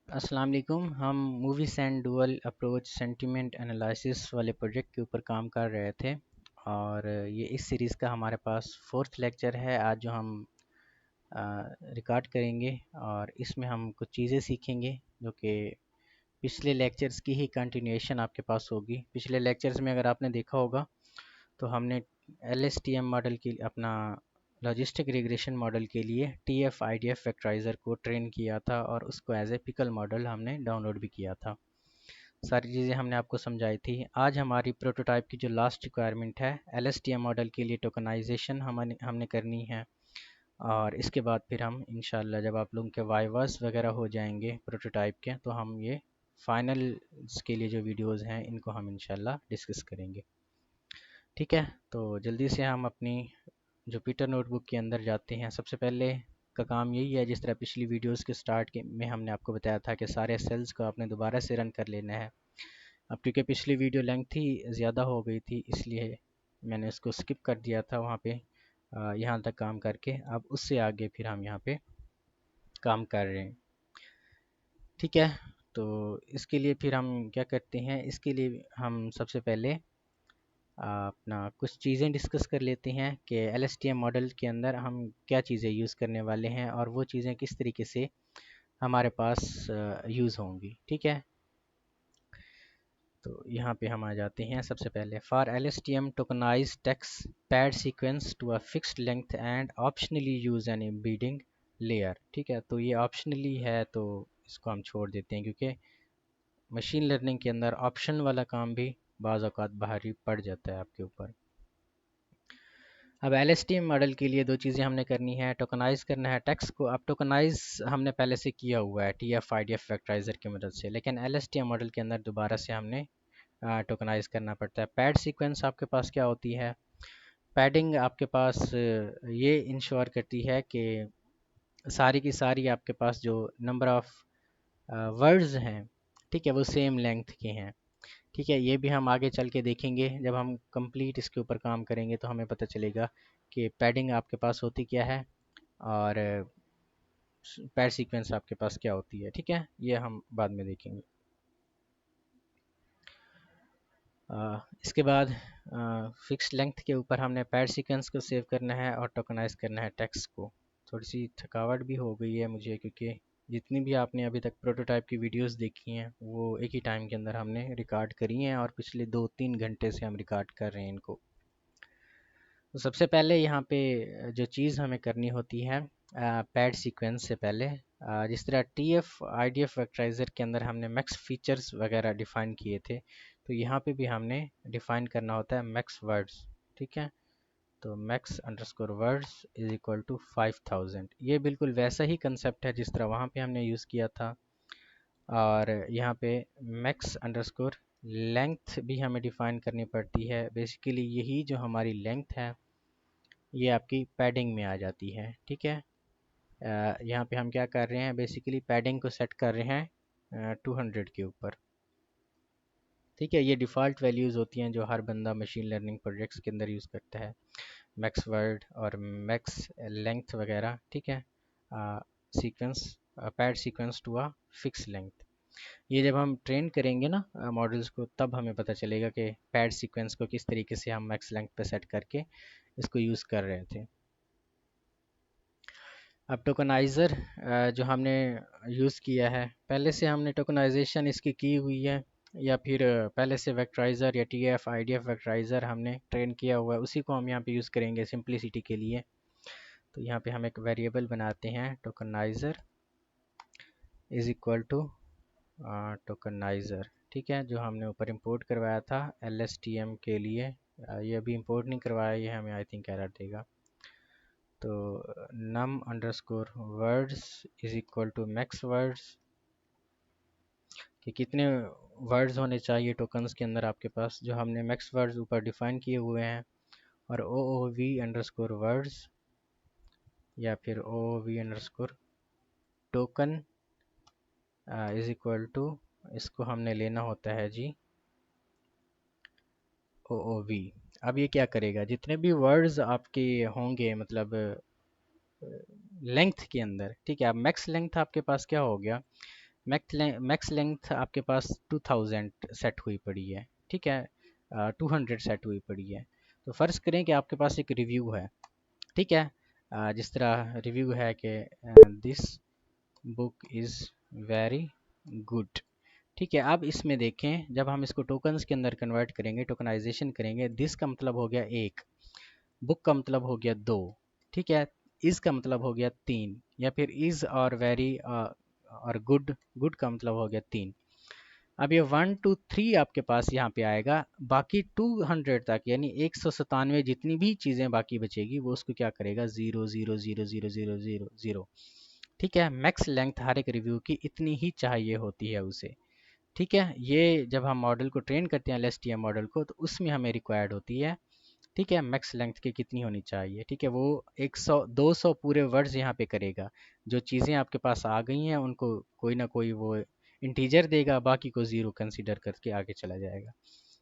अस्सलाम वालेकुम। हम movies and dual approach sentiment analysis वाले प्रोजेक्ट के ऊपर काम कर रहे थे और ये इस सीरीज़ का हमारे पास फोर्थ लेक्चर है आज जो हम रिकॉर्ड करेंगे और इसमें हम कुछ चीज़ें सीखेंगे जो कि पिछले लेक्चर्स की ही कंटिन्यूएशन आपके पास होगी। पिछले लेक्चर्स में अगर आपने देखा होगा तो हमने LSTM मॉडल की अपना लॉजिस्टिक रिग्रेशन मॉडल के लिए TF IDF फैक्टराइज़र को ट्रेन किया था और उसको एज ए पिकल मॉडल हमने डाउनलोड भी किया था। सारी चीज़ें हमने आपको समझाई थी। आज हमारी प्रोटोटाइप की जो लास्ट रिक्वायरमेंट है LSTM मॉडल के लिए टोकनाइजेशन हमने करनी है और इसके बाद फिर हम इंशाल्लाह जब आप लोगों के वाइवास वगैरह हो जाएंगे प्रोटोटाइप के तो हम ये फाइनल के लिए जो वीडियोस हैं इनको हम इंशाल्लाह डिस्कस करेंगे। ठीक है, तो जल्दी से हम अपनी जुपिटर नोटबुक के अंदर जाते हैं। सबसे पहले का काम यही है, जिस तरह पिछली वीडियोस के स्टार्ट के में हमने आपको बताया था कि सारे सेल्स को आपने दोबारा से रन कर लेना है। अब क्योंकि पिछली वीडियो लेंथ ही ज़्यादा हो गई थी इसलिए मैंने उसको स्किप कर दिया था वहाँ पे यहाँ तक काम करके। अब उससे आगे फिर हम यहाँ पे काम कर रहे हैं। ठीक है, तो इसके लिए फिर हम क्या करते हैं, इसके लिए हम सबसे पहले अपना कुछ चीज़ें डिस्कस कर लेते हैं कि LSTM मॉडल के अंदर हम क्या चीज़ें यूज़ करने वाले हैं और वो चीज़ें किस तरीके से हमारे पास यूज़ होंगी। ठीक है, तो यहाँ पे हम आ जाते हैं। सबसे पहले for LSTM tokenize text pad sequence to a fixed length and optionally use an embedding layer. ठीक है, तो ये ऑप्शनली है तो इसको हम छोड़ देते हैं क्योंकि मशीन लर्निंग के अंदर ऑप्शन वाला काम भी बाज़ औक़ात भारी पड़ जाता है आपके ऊपर। अब LSTM मॉडल के लिए दो चीज़ें हमने करनी है, टोकनाइज़ करना है टेक्स्ट को। अब टोकनाइज़ हमने पहले से किया हुआ है TF IDF फैक्टराइज़र की मदद से, लेकिन LSTM मॉडल के अंदर दोबारा से हमने टोकनाइज़ करना पड़ता है। पैड सीक्वेंस आपके पास क्या होती है? पैडिंग आपके पास ये इंश्योर करती है कि सारी की सारी आपके पास जो नंबर ऑफ़ वर्ड्स हैं, ठीक है, वो सेम लेंथ के हैं। ठीक है, ये भी हम आगे चल के देखेंगे। जब हम कंप्लीट इसके ऊपर काम करेंगे तो हमें पता चलेगा कि पैडिंग आपके पास होती क्या है और पैड सीक्वेंस आपके पास क्या होती है। ठीक है, ये हम बाद में देखेंगे। इसके बाद फिक्स लेंथ के ऊपर हमने पैड सीक्वेंस को सेव करना है और टोकनाइज करना है टेक्स्ट को। थोड़ी सी थकावट भी हो गई है मुझे क्योंकि जितनी भी आपने अभी तक प्रोटोटाइप की वीडियोस देखी हैं वो एक ही टाइम के अंदर हमने रिकॉर्ड करी हैं और पिछले 2-3 घंटे से हम रिकॉर्ड कर रहे हैं इनको। तो सबसे पहले यहाँ पे जो चीज़ हमें करनी होती है पैड सीक्वेंस से पहले जिस तरह TF IDF वेक्टराइज़र के अंदर हमने मैक्स फीचर्स वगैरह डिफ़ाइन किए थे, तो यहाँ पे भी हमने डिफ़ाइन करना होता है मैक्स वर्ड्स। ठीक है, तो max underscore words is equal to 5000। ये बिल्कुल वैसा ही कंसेप्ट है जिस तरह वहाँ पे हमने यूज़ किया था। और यहाँ पे मैक्स अंडरस्कोर लेंथ भी हमें डिफ़ाइन करनी पड़ती है। बेसिकली यही जो हमारी लेंथ है ये आपकी पैडिंग में आ जाती है। ठीक है, यहाँ पे हम क्या कर रहे हैं, बेसिकली पैडिंग को सेट कर रहे हैं 200 के ऊपर। ठीक है, ये डिफ़ॉल्ट वैल्यूज़ होती हैं जो हर बंदा मशीन लर्निंग प्रोजेक्ट्स के अंदर यूज़ करता है, मैक्स वर्ड और मैक्स लेंथ वगैरह। ठीक है, sequence pad sequence to a fix length. ये जब हम ट्रेन करेंगे ना मॉडल्स को तब हमें पता चलेगा कि पैड सीक्वेंस को किस तरीके से हम मैक्स लेंथ पे सेट करके इसको यूज़ कर रहे थे। अब टोकनाइज़र जो हमने यूज़ किया है, पहले से हमने टोकनाइजेशन इसकी की हुई है या फिर पहले से वेक्टराइज़र या TF IDF वेक्टराइज़र हमने ट्रेन किया हुआ है, उसी को हम यहाँ पे यूज़ करेंगे सिंप्लिसिटी के लिए। तो यहाँ पे हम एक वेरिएबल बनाते हैं टोकनाइज़र इज़ इक्वल टू टोकनाइज़र। ठीक है, जो हमने ऊपर इंपोर्ट करवाया था LSTM के लिए, ये अभी इंपोर्ट नहीं करवाया, ये हमें आई थिंक एरर देगा। तो num underscore words is equal to max words, कि कितने वर्ड्स होने चाहिए टोकन्स के अंदर आपके पास, जो हमने मैक्स वर्ड्स ऊपर डिफाइन किए हुए हैं। और OOV अंडरस्कोर वर्ड्स या फिर OOV underscore token is equal to, इसको हमने लेना होता है जी OOV। अब ये क्या करेगा, जितने भी वर्ड्स आपके होंगे मतलब लेंथ के अंदर, ठीक है, अब मैक्स लेंथ आपके पास क्या हो गया, मैक्स लेंथ आपके पास 2000 सेट हुई पड़ी है, ठीक है, 200 सेट हुई पड़ी है। तो फ़र्ज़ करें कि आपके पास एक रिव्यू है, ठीक है, जिस तरह रिव्यू है कि this book is very good, ठीक है। अब इसमें देखें, जब हम इसको टोकन्स के अंदर कन्वर्ट करेंगे, टोकनाइजेशन करेंगे, दिस का मतलब हो गया एक, बुक का मतलब हो गया दो, ठीक है, इज़ का मतलब हो गया तीन, या फिर इज़ और वेरी और गुड, गुड का मतलब हो गया तीन। अब ये 1 2 3 आपके पास यहाँ पे आएगा, बाकी 200 तक यानी 197 जितनी भी चीज़ें बाकी बचेगी वो उसको क्या करेगा, zero zero zero zero zero zero zero, ठीक है। मैक्स लेंथ हर एक रिव्यू की इतनी ही चाहिए होती है उसे, ठीक है। ये जब हम मॉडल को ट्रेन करते हैं LSTM मॉडल को, तो उसमें हमें रिक्वायर्ड होती है, ठीक है, मैक्स लेंथ की कितनी होनी चाहिए, ठीक है। वो 100 200 पूरे वर्ड्स यहाँ पे करेगा, जो चीज़ें आपके पास आ गई हैं उनको कोई ना कोई वो इंटीजर देगा, बाकी को ज़ीरो कंसीडर करके आगे चला जाएगा।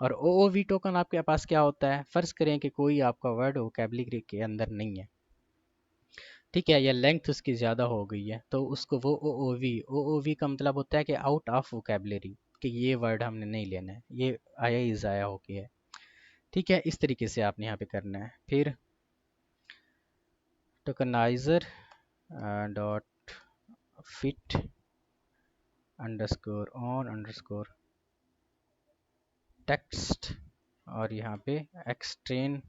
और OOV टोकन आपके पास क्या होता है, फ़र्ज़ करें कि कोई आपका वर्ड वोकैबुलरी के अंदर नहीं है, ठीक है, या लेंथ उसकी ज़्यादा हो गई है, तो उसको वो OOV का मतलब होता है कि आउट ऑफ वोकैबुलरी, कि ये वर्ड हमने नहीं लेना है, ये आया ही ज़ाया हो गया है, ठीक है। इस तरीके से आपने यहाँ पे करना है। फिर tokenizer dot fit underscore on underscore text, और यहाँ पे एक्सट्रेन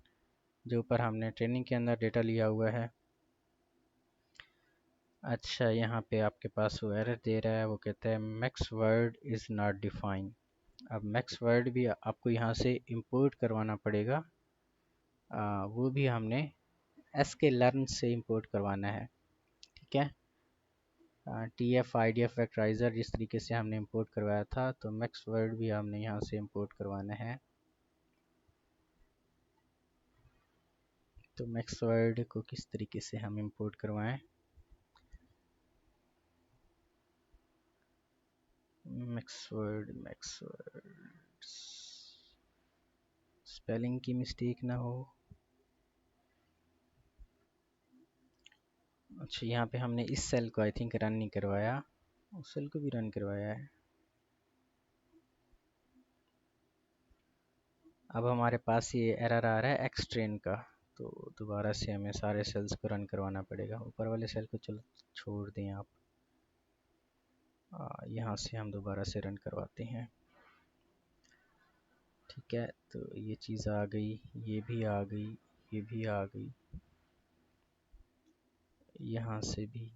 जो ऊपर हमने ट्रेनिंग के अंदर डेटा लिया हुआ है। अच्छा, यहाँ पे आपके पास वो एरर दे रहा है, वो कहता है max word is not define. अब मैक्स वर्ड भी आपको यहाँ से इंपोर्ट करवाना पड़ेगा, वो भी हमने sklearn से इंपोर्ट करवाना है, ठीक है। TF IDF वेक्टराइज़र जिस तरीके से हमने इंपोर्ट करवाया था, तो मैक्स वर्ड भी हमने यहाँ से इंपोर्ट करवाना है। तो मैक्स वर्ड को किस तरीके से हम इंपोर्ट करवाएं, मैक्स वर्ड स्पेलिंग की मिस्टेक ना हो। अच्छा, यहाँ पे हमने इस सेल को आई थिंक रन नहीं करवाया, उस सेल को भी रन करवाया है। अब हमारे पास ये एरर आ रहा है एक्सट्रेन का, तो दोबारा से हमें सारे सेल्स को रन करवाना पड़ेगा। ऊपर वाले सेल को चलो छोड़ दें आप, यहाँ से हम दोबारा से रन करवाते हैं, ठीक है। तो ये चीज़ आ गई, ये भी आ गई, ये भी आ गई, यहाँ से भी,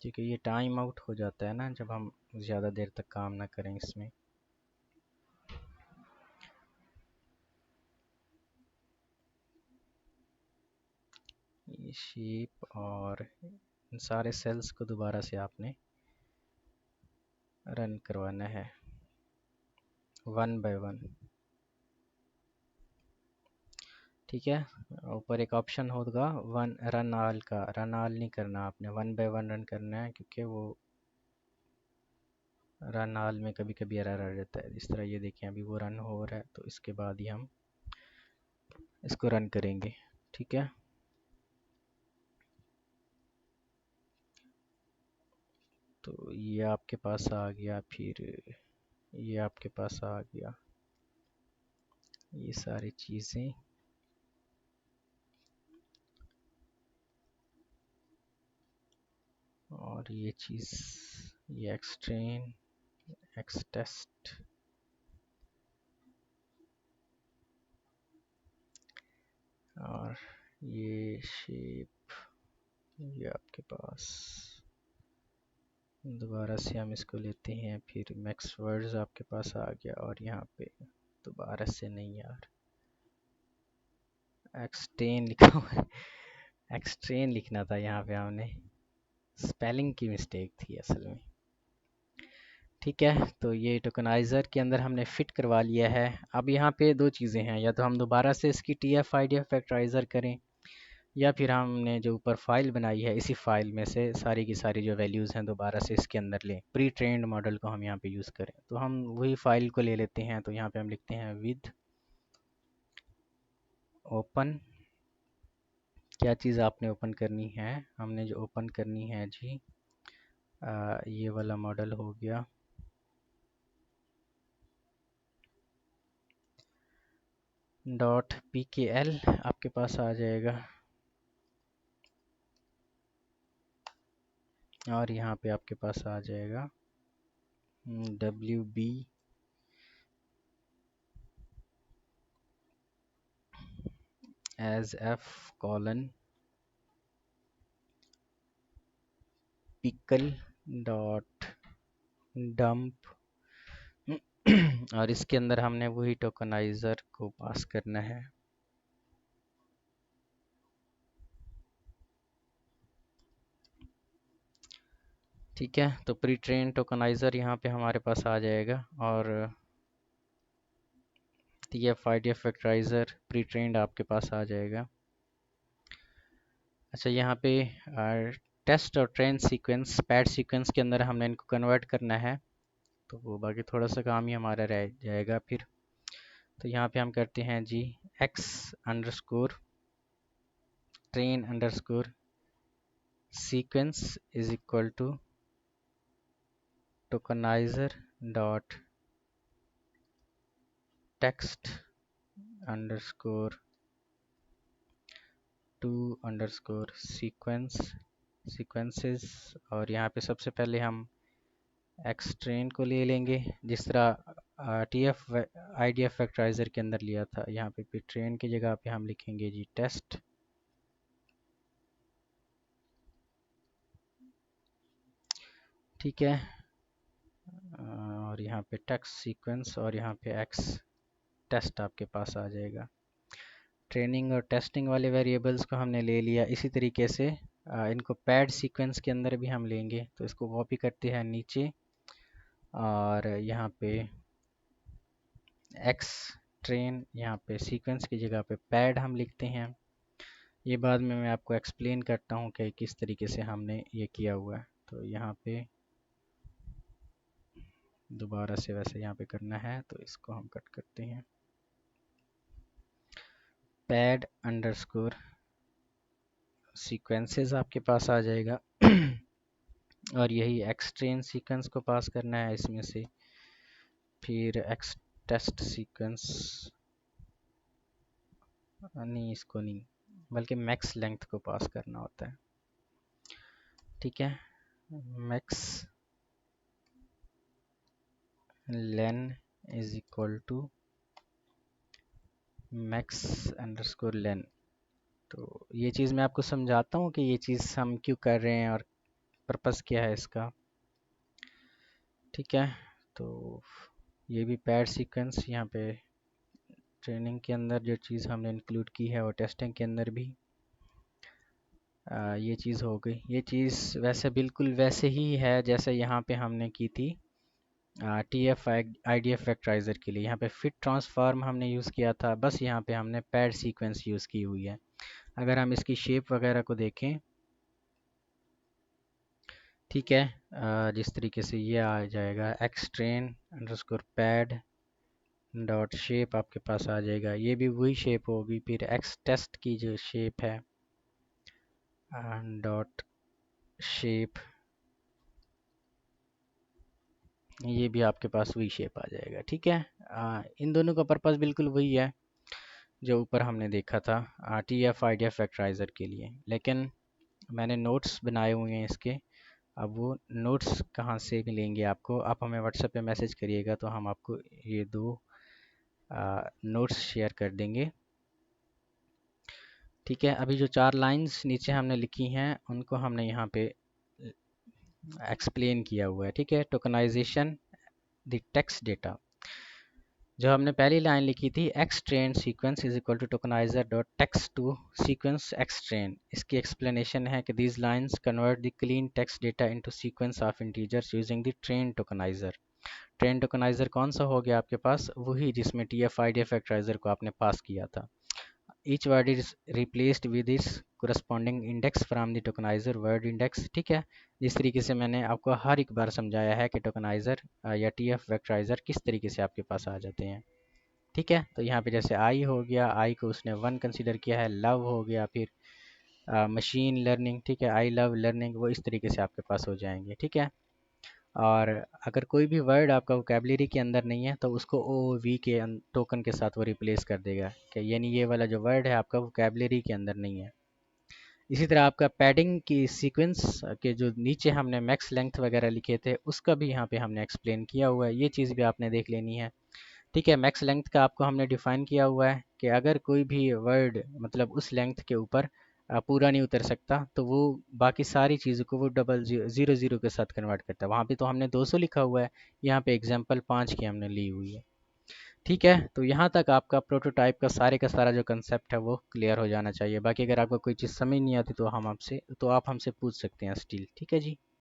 ठीक है। ये टाइम आउट हो जाता है ना जब हम ज़्यादा देर तक काम ना करें इसमें। ये शेप और इन सारे सेल्स को दोबारा से आपने रन करवाना है 1 बाय 1, ठीक है। ऊपर एक ऑप्शन होगा वन रन ऑल का, रन ऑल नहीं करना आपने, 1 बाय 1 रन करना है, क्योंकि वो रन ऑल में कभी कभी एरर आ जाता है। इस तरह ये देखें, अभी वो रन हो रहा है, तो इसके बाद ही हम इसको रन करेंगे, ठीक है। तो ये आपके पास आ गया, फिर ये आपके पास आ गया, ये सारी चीज़ें, और ये चीज़, ये एक्सट्रेन, एक्स टेस्ट, और ये शेप, ये आपके पास, दोबारा से हम इसको लेते हैं, फिर मैक्स वर्ड्स आपके पास आ गया, और यहाँ पे दोबारा से नहीं यार, एक्सटेन लिखा हुआ है, एक्सट्रेन लिखना था यहाँ पे, हमने स्पेलिंग की मिस्टेक थी असल में, ठीक है। तो ये टोकनाइज़र के अंदर हमने फिट करवा लिया है। अब यहाँ पे दो चीज़ें हैं, या तो हम दोबारा से इसकी TF IDF फैक्टराइज़र करें, या फिर हमने जो ऊपर फाइल बनाई है इसी फाइल में से सारी की सारी जो वैल्यूज़ हैं दोबारा से इसके अंदर लें, प्री ट्रेंड मॉडल को हम यहाँ पे यूज़ करें। तो हम वही फाइल को ले लेते हैं, तो यहाँ पे हम लिखते हैं विद ओपन, क्या चीज़ आपने ओपन करनी है, हमने जो ओपन करनी है जी ये वाला मॉडल हो गया। डॉट pkl आपके पास आ जाएगा, और यहाँ पे आपके पास आ जाएगा wb as f colon pickle dot dump और इसके अंदर हमने वही टोकनाइजर को पास करना है। ठीक है, तो प्री ट्रेन टोकनाइजर यहाँ पे हमारे पास आ जाएगा, और TF IDF फैक्टराइजर प्री ट्रेंड आपके पास आ जाएगा। अच्छा, यहाँ पे टेस्ट और ट्रेन सीक्वेंस पैड सीक्वेंस के अंदर हमने इनको कन्वर्ट करना है, तो वो बाकी थोड़ा सा काम ही हमारा रह जाएगा फिर। तो यहाँ पे हम करते हैं जी x underscore train underscore sequence is equal to tokenizer dot text underscore to underscore sequences, और यहाँ पे सबसे पहले हम एक्स ट्रेन को ले लेंगे जिस तरह TF IDF फैक्टराइजर के अंदर लिया था। यहाँ पे फिर ट्रेन की जगह पे हम लिखेंगे जी टेस्ट, ठीक है, और यहाँ पे टेक्स्ट सीक्वेंस, और यहाँ पे एक्स टेस्ट आपके पास आ जाएगा। ट्रेनिंग और टेस्टिंग वाले वेरिएबल्स को हमने ले लिया। इसी तरीके से इनको पैड सीक्वेंस के अंदर भी हम लेंगे, तो इसको कॉपी करते हैं नीचे, और यहाँ पे एक्स ट्रेन, यहाँ पे सीक्वेंस की जगह पे पैड हम लिखते हैं। ये बाद में मैं आपको एक्सप्लेन करता हूँ कि किस तरीके से हमने ये किया हुआ है। तो यहाँ पे दोबारा से वैसे यहाँ पे करना है, तो इसको हम कट करते हैं। पैड अंडरस्कोर सीक्वेंसेस आपके पास आ जाएगा और यही एक्स ट्रेन सीक्वेंस को पास करना है इसमें से, फिर एक्स टेस्ट सीक्वेंस, नहीं इसको नहीं, बल्कि मैक्स लेंथ को पास करना होता है। ठीक है, max len is equal to max underscore len. तो ये चीज़ मैं आपको समझाता हूँ कि ये चीज़ हम क्यों कर रहे हैं और पर्पस क्या है इसका। ठीक है, तो ये भी पैड सीक्वेंस यहाँ पे ट्रेनिंग के अंदर जो चीज़ हमने इंक्लूड की है, और टेस्टिंग के अंदर भी ये चीज़ हो गई। ये चीज़ वैसे बिल्कुल वैसे ही है जैसे यहाँ पे हमने की थी TF IDF फैक्टराइजर के लिए। यहाँ पे फिट ट्रांसफॉर्म हमने यूज़ किया था, बस यहाँ पे हमने पैड सीक्वेंस यूज़ की हुई है। अगर हम इसकी शेप वगैरह को देखें, ठीक है, जिस तरीके से ये आ जाएगा x train underscore pad dot shape आपके पास आ जाएगा, ये भी वही शेप होगी। फिर एक्स टेस्ट की जो शेप है डॉट शेप, ये भी आपके पास वही शेप आ जाएगा। ठीक है, इन दोनों का पर्पस बिल्कुल वही है जो ऊपर हमने देखा था TF IDF फैक्टराइजर के लिए, लेकिन मैंने नोट्स बनाए हुए हैं इसके। अब वो नोट्स कहाँ से मिलेंगे आपको, आप हमें व्हाट्सएप पे मैसेज करिएगा तो हम आपको ये दो नोट्स शेयर कर देंगे। ठीक है, अभी जो 4 लाइंस नीचे हमने लिखी हैं उनको हमने यहाँ पे एक्सप्लेन किया हुआ है। ठीक है, टोकनाइजेशन द टेक्स्ट डेटा, जो हमने पहली लाइन लिखी थी x train sequence is equal to tokenizer dot text to sequence x train, इसकी एक्सप्लेनेशन है कि these lines convert the clean text data into sequence of integers using the train tokenizer. Train tokenizer कौन सा हो गया आपके पास, वही जिसमें TF IDF फैक्टराइजर को आपने पास किया था। Each word is replaced with its corresponding index from the tokenizer word index। ठीक है, जिस तरीके से मैंने आपको हर एक बार समझाया है कि टोकनाइजर या TF वेक्टराइजर किस तरीके से आपके पास आ जाते हैं। ठीक है, तो यहाँ पे जैसे आई हो गया, आई को उसने 1 कंसीडर किया है, लव हो गया, फिर मशीन लर्निंग, ठीक है, आई लव लर्निंग, वो इस तरीके से आपके पास हो जाएंगे, ठीक है। और अगर कोई भी वर्ड आपका वोकेबलरी के अंदर नहीं है तो उसको ओ वी के टोकन के साथ वो रिप्लेस कर देगा, कि यानी ये वाला जो वर्ड है आपका वोकेबलरी के अंदर नहीं है। इसी तरह आपका पैडिंग की सीक्वेंस के जो नीचे हमने मैक्स लेंथ वगैरह लिखे थे उसका भी यहाँ पे हमने एक्सप्लेन किया हुआ है, ये चीज़ भी आपने देख लेनी है। ठीक है, मैक्स लेंथ का आपको हमने डिफाइन किया हुआ है कि अगर कोई भी वर्ड मतलब उस लेंथ के ऊपर पूरा नहीं उतर सकता तो वो बाकी सारी चीज़ों को वो डबल ज़ीरो ज़ीरो के साथ कन्वर्ट करता है। वहाँ पे तो हमने 200 लिखा हुआ है, यहाँ पे एग्जांपल 5 की हमने ली हुई है। ठीक है, तो यहाँ तक आपका प्रोटोटाइप का सारा जो कंसेप्ट है वो क्लियर हो जाना चाहिए। बाकी अगर आपको कोई चीज़ समझ नहीं आती तो हम आपसे तो आप हमसे पूछ सकते हैं स्टिल, ठीक है जी।